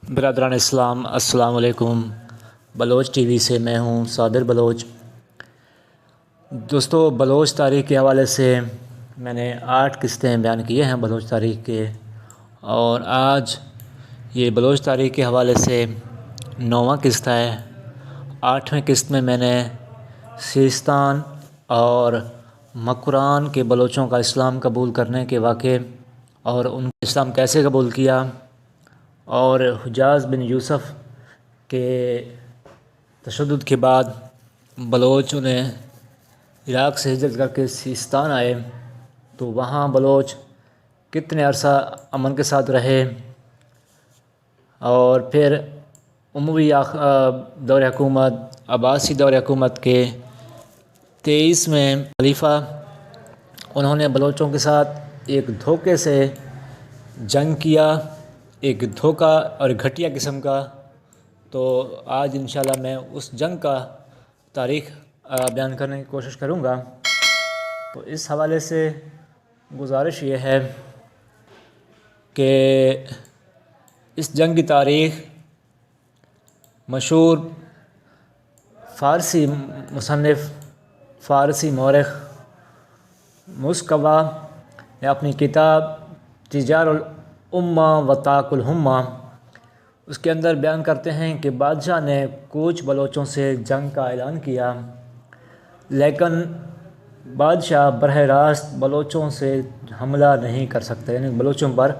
برادران اسلام، السلام علیکم۔ بلوچ ٹی وی سے میں ہوں صابر بلوچ۔ دوستو، بلوچ تاریخ کے حوالے سے میں نے 8 قسطیں بیان کیے ہیں بلوچ تاریخ کے، اور آج یہ بلوچ تاریخ کے حوالے سے 9واں قسط ہے۔ 8ویں قسط میں نے سیستان اور مکران کے بلوچوں کا اسلام قبول کرنے کے واقعے اور ان کا اسلام کیسے قبول کیا، اور حجاز بن یوسف کے تشدد کے بعد بلوچ انہیں عراق سے ہجرت کر کے سیستان آئے، تو وہاں بلوچ کتنے عرصہ امن کے ساتھ رہے، اور پھر اموی دور حکومت، عباسی دور حکومت کے 23ویں خلیفہ انہوں نے بلوچوں کے ساتھ ایک دھوکے سے جنگ کیا، ایک دھوکہ اور گھٹیا قسم کا۔ تو آج انشاءاللہ میں اس جنگ کا تاریخ بیان کرنے کی کوشش کروں گا۔ تو اس حوالے سے گزارش یہ ہے کہ اس جنگ کی تاریخ مشہور فارسی مصنف، فارسی مورخ مسکوہ نے اپنی کتاب تجار الامہ و طاق الہمہ اس کے اندر بیان کرتے ہیں کہ بادشاہ نے کچھ بلوچوں سے جنگ کا اعلان کیا، لیکن بادشاہ براہ راست بلوچوں سے حملہ نہیں کر سکتا، یعنی بلوچوں پر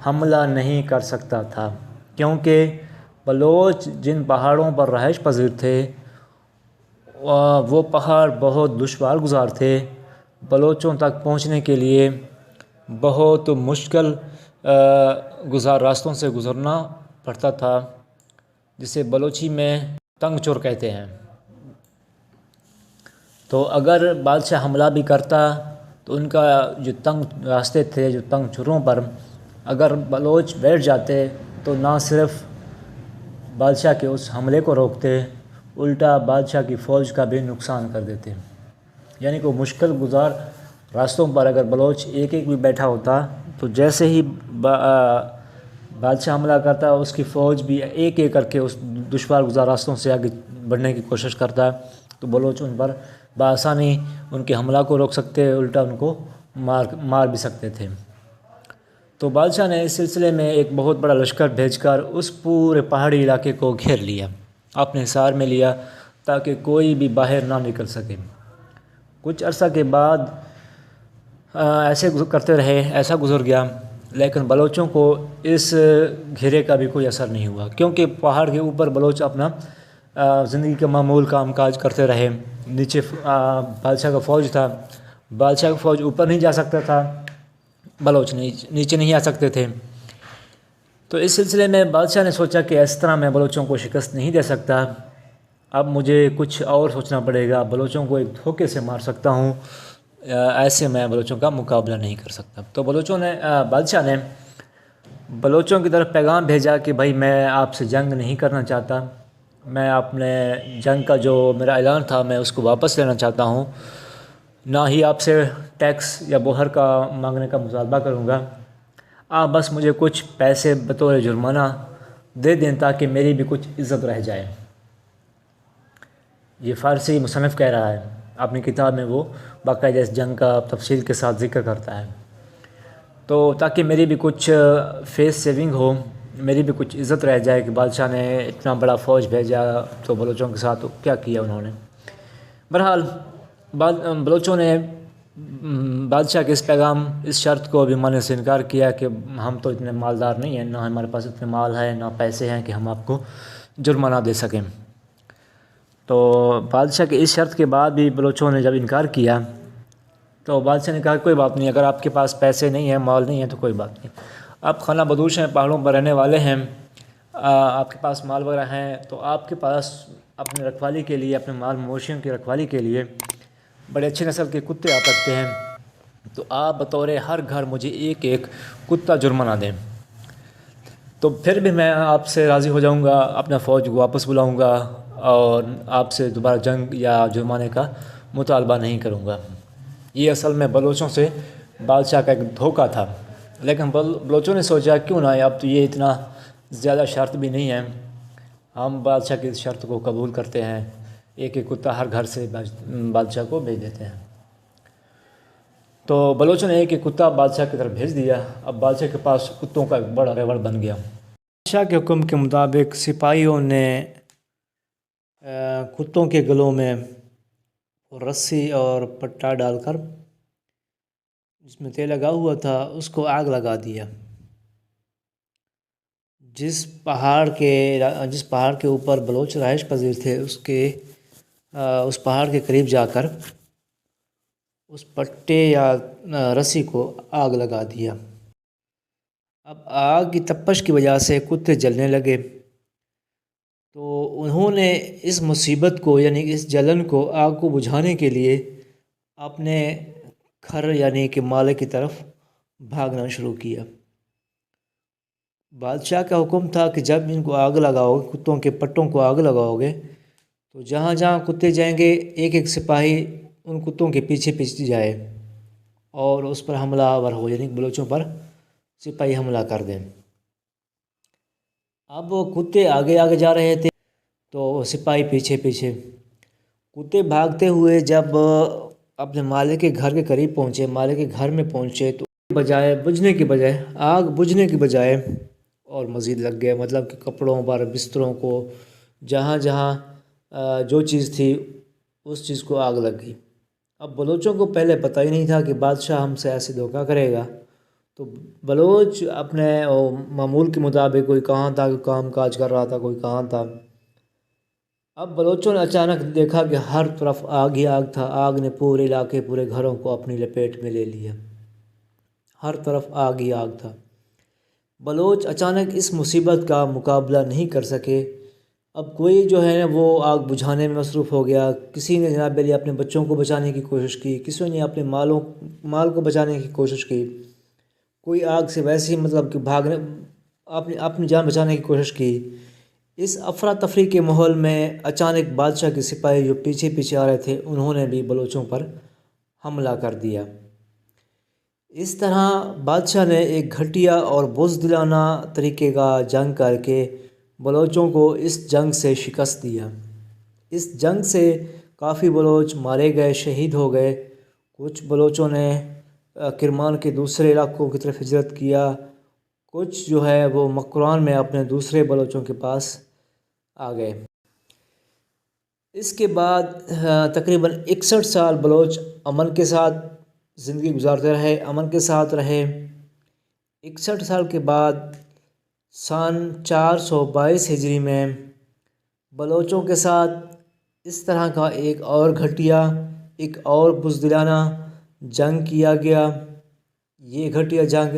حملہ نہیں کر سکتا تھا، کیونکہ بلوچ جن پہاڑوں پر رہائش پذیر تھے وہ پہاڑ بہت دشوار گزار تھے، بلوچوں تک پہنچنے کے لیے بہت مشکل گزار راستوں سے گزرنا پڑتا تھا، جسے بلوچی میں تنگ چور کہتے ہیں۔ تو اگر بادشاہ حملہ بھی کرتا تو ان کا جو تنگ راستے تھے، جو تنگ چوروں پر اگر بلوچ بیٹھ جاتے تو نہ صرف بادشاہ کے اس حملے کو روکتے، الٹا بادشاہ کی فوج کا بھی نقصان کر دیتے۔ یعنی کہ مشکل گزار راستوں پر اگر بلوچ ایک ایک بھی بیٹھا ہوتا تو جیسے ہی بادشاہ حملہ کرتا اس کی فوج بھی ایک ایک کر کے اس دشوار گزار راستوں سے آگے بڑھنے کی کوشش کرتا، تو بلوچ ان پر بآسانی ان کے حملہ کو روک سکتے، الٹا ان کو مار بھی سکتے تھے۔ تو بادشاہ نے اس سلسلے میں ایک بہت بڑا لشکر بھیج کر اس پورے پہاڑی علاقے کو گھیر لیا، اپنے حصار میں لیا، تاکہ کوئی بھی باہر نہ نکل سکے۔ کچھ عرصہ کے بعد ایسے کرتے رہے، ایسا گزر گیا، لیکن بلوچوں کو اس گھیرے کا بھی کوئی اثر نہیں ہوا، کیونکہ پہاڑ کے اوپر بلوچ اپنا زندگی کا معمول کام کاج کرتے رہے۔ نیچے بادشاہ کا فوج تھا، بادشاہ کا فوج اوپر نہیں جا سکتا تھا، بلوچ نیچے نہیں آ سکتے تھے۔ تو اس سلسلے میں بادشاہ نے سوچا کہ اس طرح میں بلوچوں کو شکست نہیں دے سکتا، اب مجھے کچھ اور سوچنا پڑے گا، بلوچوں کو ایک دھوکے سے مار سکتا ہوں، ایسے میں بلوچوں کا مقابلہ نہیں کر سکتا۔ تو بادشاہ نے بلوچوں کی طرف پیغام بھیجا کہ بھائی میں آپ سے جنگ نہیں کرنا چاہتا، میں اپنے جنگ کا جو میرا اعلان تھا میں اس کو واپس لینا چاہتا ہوں، نہ ہی آپ سے ٹیکس یا بوہر کا مانگنے کا مطالبہ کروں گا، آپ بس مجھے کچھ پیسے بطور جرمانہ دے دیں تاکہ میری بھی کچھ عزت رہ جائے۔ یہ فارسی مصنف کہہ رہا ہے اپنی کتاب میں، وہ باقاعدہ اس جنگ کا تفصیل کے ساتھ ذکر کرتا ہے۔ تو تاکہ میری بھی کچھ فیس سیونگ ہو، میری بھی کچھ عزت رہ جائے کہ بادشاہ نے اتنا بڑا فوج بھیجا تو بلوچوں کے ساتھ کیا کیا انہوں نے۔ بہرحال بلوچوں نے بادشاہ کے اس پیغام، اس شرط کو بھی ماننے سے انکار کیا کہ ہم تو اتنے مالدار نہیں ہیں، نہ ہمارے پاس اتنے مال ہے، نہ پیسے ہیں کہ ہم آپ کو جرمانہ دے سکیں۔ تو بادشاہ کے اس شرط کے بعد بھی بلوچوں نے جب انکار کیا تو بادشاہ نے کہا کوئی بات نہیں، اگر آپ کے پاس پیسے نہیں ہیں، مال نہیں ہے تو کوئی بات نہیں، آپ خانہ بدوش ہیں، پہاڑوں پر رہنے والے ہیں، آپ کے پاس مال وغیرہ ہیں، تو آپ کے پاس اپنے رکھوالی کے لیے، اپنے مال مویشیوں کی رکھوالی کے لیے بڑے اچھے نسل کے کتے آ سکتے ہیں، تو آپ بطور ہر گھر مجھے ایک ایک کتا جرمانہ دیں، تو پھر بھی میں آپ سے راضی ہو جاؤں گا، اپنا فوج کو واپس بلاؤں گا اور آپ سے دوبارہ جنگ یا جرمانے کا مطالبہ نہیں کروں گا۔ یہ اصل میں بلوچوں سے بادشاہ کا ایک دھوکہ تھا، لیکن بلوچوں نے سوچا کیوں نہ، اب تو یہ اتنا زیادہ شرط بھی نہیں ہے، ہم بادشاہ کی شرط کو قبول کرتے ہیں، ایک ایک کتا ہر گھر سے بادشاہ کو بھیج دیتے ہیں۔ تو بلوچوں نے ایک ایک کتا بادشاہ کی طرف بھیج دیا۔ اب بادشاہ کے پاس کتوں کا ایک بڑا ریوڑ بن گیا۔ بادشاہ کے حکم کے مطابق سپاہیوں نے کتوں کے گلوں میں رسی اور پٹا ڈال کر جس میں تیل لگا ہوا تھا اس کو آگ لگا دیا۔ جس پہاڑ کے اوپر بلوچ رہائش پذیر تھے اس پہاڑ کے قریب جا کر اس پٹے یا رسی کو آگ لگا دیا۔ اب آگ کی تپش کی وجہ سے کتے جلنے لگے، تو انہوں نے اس مصیبت کو یعنی اس جلن کو آگ کو بجھانے کے لیے اپنے گھر یعنی کہ مالک کی طرف بھاگنا شروع کیا۔ بادشاہ کا حکم تھا کہ جب ان کو آگ لگاؤ گے، کتوں کے پٹوں کو آگ لگاؤ گے، تو جہاں جہاں کتے جائیں گے ایک ایک سپاہی ان کتوں کے پیچھے پیچھے جائے اور اس پر حملہ آور ہو، یعنی بلوچوں پر سپاہی حملہ کر دیں۔ اب وہ کتے آگے آگے جا رہے تھے تو سپاہی پیچھے پیچھے۔ کتے بھاگتے ہوئے جب اپنے مالک کے گھر کے قریب پہنچے، مالک کے گھر میں پہنچے تو آگ بجھنے کی بجائے اور مزید لگ گئے، مطلب کہ کپڑوں پر، بستروں کو، جہاں جہاں جو چیز تھی اس چیز کو آگ لگ گئی۔ اب بلوچوں کو پہلے پتہ ہی نہیں تھا کہ بادشاہ ہم سے ایسے دھوکہ کرے گا، تو بلوچ اپنے معمول کے مطابق کوئی کہاں تھا، کوئی کام کاج کر رہا تھا، کوئی کہاں تھا۔ اب بلوچوں نے اچانک دیکھا کہ ہر طرف آگ ہی آگ تھا، آگ نے پورے علاقے، پورے گھروں کو اپنی لپیٹ میں لے لیا، ہر طرف آگ ہی آگ تھا۔ بلوچ اچانک اس مصیبت کا مقابلہ نہیں کر سکے۔ اب کوئی جو ہے وہ آگ بجھانے میں مصروف ہو گیا، کسی نے جناب علی اپنے بچوں کو بچانے کی کوشش کی، کسی نے اپنے مال کو بچانے کی کوشش کی، کوئی آگ سے ویسے ہی مطلب کہ بھاگنے اپنی جان بچانے کی کوشش کی۔ اس افراتفری کے ماحول میں اچانک بادشاہ کے سپاہی جو پیچھے پیچھے آ رہے تھے انہوں نے بھی بلوچوں پر حملہ کر دیا۔ اس طرح بادشاہ نے ایک گھٹیا اور بزدلانہ طریقے کا جنگ کر کے بلوچوں کو اس جنگ سے شکست دیا۔ اس جنگ سے کافی بلوچ مارے گئے، شہید ہو گئے، کچھ بلوچوں نے کرمان کے دوسرے علاقوں کی طرف ہجرت کیا، کچھ جو ہے وہ مکران میں اپنے دوسرے بلوچوں کے پاس آ گئے۔ اس کے بعد تقریباً 61 سال بلوچ امن کے ساتھ زندگی گزارتے رہے، امن کے ساتھ رہے۔ 61 سال کے بعد سن 422 ہجری میں بلوچوں کے ساتھ اس طرح کا ایک اور گھٹیا، ایک اور بزدلانہ جنگ کیا گیا۔ یہ گھٹیا جنگ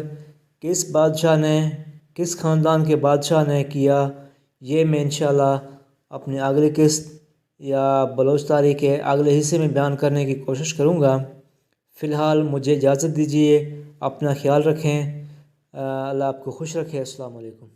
کس بادشاہ نے، کس خاندان کے بادشاہ نے کیا، یہ میں انشاءاللہ اپنی اگلی قسط یا بلوچ تاریخ کے اگلے حصے میں بیان کرنے کی کوشش کروں گا۔ فی الحال مجھے اجازت دیجیے، اپنا خیال رکھیں، اللہ آپ کو خوش رکھے۔ السلام علیکم۔